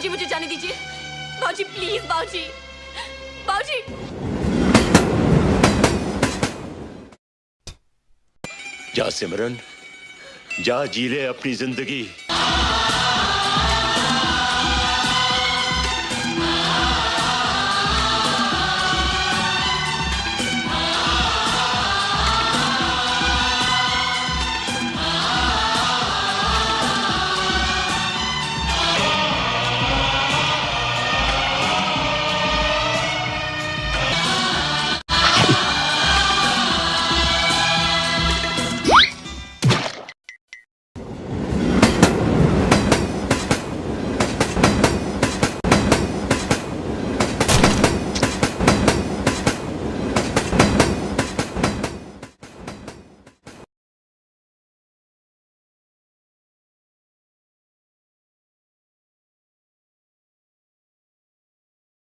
बाबूजी मुझे जाने दीजिए। बाबूजी प्लीज, बाबूजी, बाबूजी। जा सिमरन, जा जी ले अपनी जिंदगी।